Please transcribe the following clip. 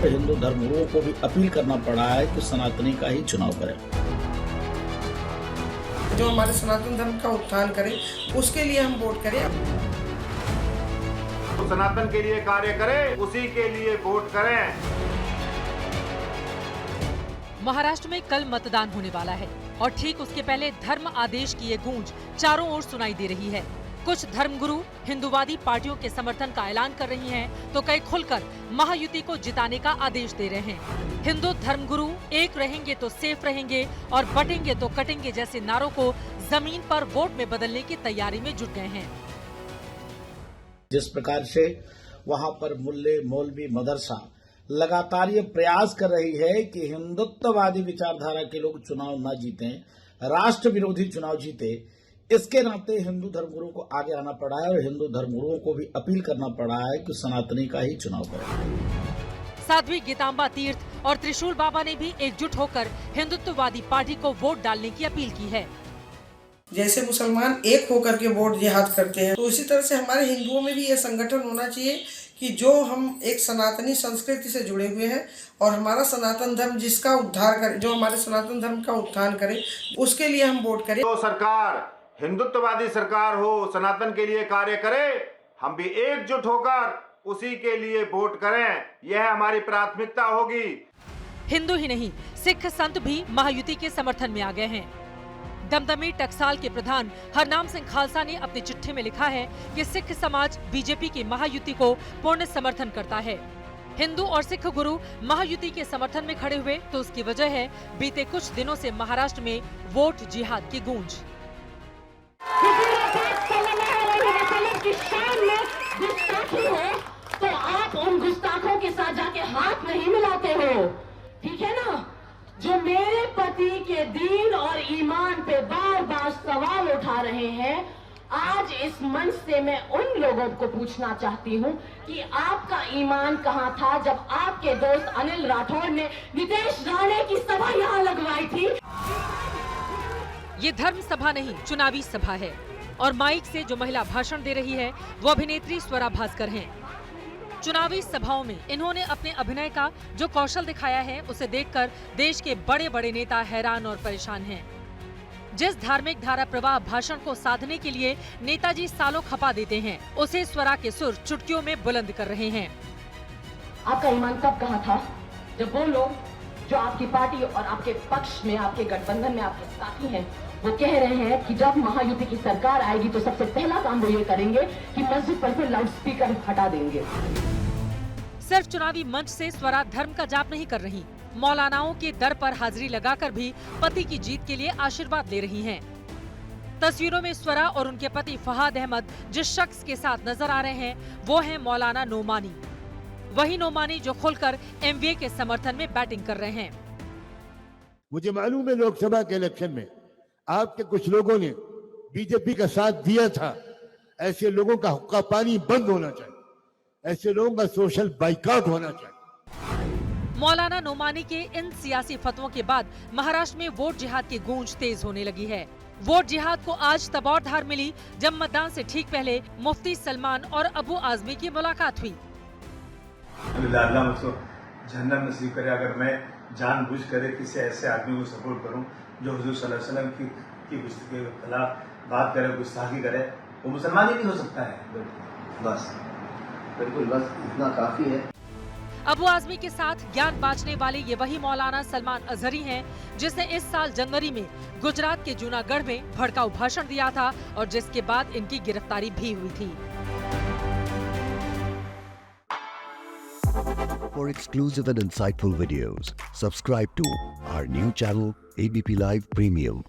और हिंदू धर्मगुरुओं को भी अपील करना पड़ा है कि सनातनी का ही चुनाव करें। जो हमारे सनातन धर्म का उत्थान करे उसके लिए हम वोट करें। तो सनातन के लिए कार्य करें, उसी के लिए वोट करें। महाराष्ट्र में कल मतदान होने वाला है और ठीक उसके पहले धर्म आदेश की ये गूंज चारों ओर सुनाई दे रही है। कुछ धर्मगुरु हिंदूवादी पार्टियों के समर्थन का ऐलान कर रही हैं, तो कई खुलकर महायुति को जिताने का आदेश दे रहे हैं। हिंदू धर्मगुरु एक रहेंगे तो सेफ रहेंगे और बटेंगे तो कटेंगे जैसे नारों को जमीन पर वोट में बदलने की तैयारी में जुट गए हैं। जिस प्रकार से वहां पर मुल्ले मौलवी मदरसा लगातार ये प्रयास कर रही है कि हिंदुत्ववादी विचारधारा के लोग चुनाव न जीतें, राष्ट्र विरोधी चुनाव जीते, इसके नाते हिंदू धर्मगुरुओं को आगे आना पड़ा है और हिंदू धर्मगुरुओं को भी अपील करना पड़ा है कि सनातनी का ही चुनाव करें। साध्वी गीतांबा तीर्थ और त्रिशूल बाबा ने भी एकजुट होकर हिंदुत्ववादी पार्टी को वोट डालने की अपील की है। जैसे मुसलमान एक होकर के वोट जिहाद करते हैं, तो उसी तरह से हमारे हिंदुओं में भी यह संगठन होना चाहिए कि जो हम एक सनातनी संस्कृति से जुड़े हुए हैं और हमारा सनातन धर्म जिसका उद्धार करे, जो हमारे सनातन धर्म का उत्थान करे, उसके लिए हम वोट करें। तो सरकार हिंदुत्ववादी सरकार हो, सनातन के लिए कार्य करे, हम भी एकजुट होकर उसी के लिए वोट करें, यह हमारी प्राथमिकता होगी। हिंदू ही नहीं, सिख संत भी महायुति के समर्थन में आ गए हैं। दमदमी टकसाल के प्रधान हरनाम सिंह खालसा ने अपनी चिट्ठी में लिखा है कि सिख समाज बीजेपी की महायुति को पूर्ण समर्थन करता है। हिंदू और सिख गुरु महायुति के समर्थन में खड़े हुए, तो उसकी वजह है बीते कुछ दिनों से महाराष्ट्र में वोट जिहाद की गूंज। की शान में गुस्ताखी हो तो आप उन गुस्ताखों के साथ जाके हाथ नहीं मिलाते हो, ठीक है ना? जो मेरे पति के दीन और ईमान पे बार बार सवाल उठा रहे हैं, आज इस मंच से मैं उन लोगों को पूछना चाहती हूं कि आपका ईमान कहां था जब आपके दोस्त अनिल राठौर ने नितेश राणे की सभा यहां लगवाई थी। ये धर्म सभा नहीं, चुनावी सभा है और माइक से जो महिला भाषण दे रही है वो अभिनेत्री स्वरा भास्कर हैं। चुनावी सभाओं में इन्होंने अपने अभिनय का जो कौशल दिखाया है, उसे देखकर देश के बड़े बड़े नेता हैरान और परेशान हैं। जिस धार्मिक धारा प्रवाह भाषण को साधने के लिए नेताजी सालों खपा देते हैं, उसे स्वरा के सुर चुटकियों में बुलंद कर रहे हैं। आपका ईमान कब कहा था जब वो लोग जो आपकी पार्टी और आपके पक्ष में, आपके गठबंधन में आपके साथी हैं, वो कह रहे हैं कि जब महायुति की सरकार आएगी तो सबसे पहला काम वो ये करेंगे कि मस्जिद पर से लाउडस्पीकर हटा देंगे। सिर्फ चुनावी मंच से स्वरा धर्म का जाप नहीं कर रही, मौलानाओं के दर पर हाजिरी लगाकर भी पति की जीत के लिए आशीर्वाद ले रही हैं। तस्वीरों में स्वरा और उनके पति फहाद अहमद जिस शख्स के साथ नजर आ रहे हैं, वो है मौलाना नोमानी। वही नोमानी जो खुलकर एमवीए के समर्थन में बैटिंग कर रहे हैं। मुझे मालूम है लोकसभा के इलेक्शन में आपके कुछ लोगों ने बीजेपी का साथ दिया था। ऐसे लोगों का हुक्का पानी बंद होना चाहिए, ऐसे लोगों का सोशल बाइकआउट होना चाहिए। मौलाना नोमानी के इन सियासी फतवों के बाद महाराष्ट्र में वोट जिहाद की गूंज तेज होने लगी है। वोट जिहाद को आज तब और धार मिली जब मतदान से ठीक पहले मुफ्ती सलमान और अबू आजमी की मुलाकात हुई। अल्लाह मुझको जन्नत नसीब करे अगर मैं जानबूझ कर किसी ऐसे आदमी को सपोर्ट करूं जो हुजूर सल्लल्लाहु अलैहि वसल्लम की के खिलाफ बात करे, गुस्ताखी करे, वो मुसलमान ही नहीं हो सकता है। बस बिल्कुल, बस इतना काफी है। अबू आजमी के साथ ज्ञान बांटने वाले ये वही मौलाना सलमान अजहरी हैं, जिसने इस साल जनवरी में गुजरात के जूनागढ़ में भड़काऊ भाषण दिया था और जिसके बाद इनकी गिरफ्तारी भी हुई थी। For exclusive and insightful videos, subscribe to our new channel ABP Live Premium.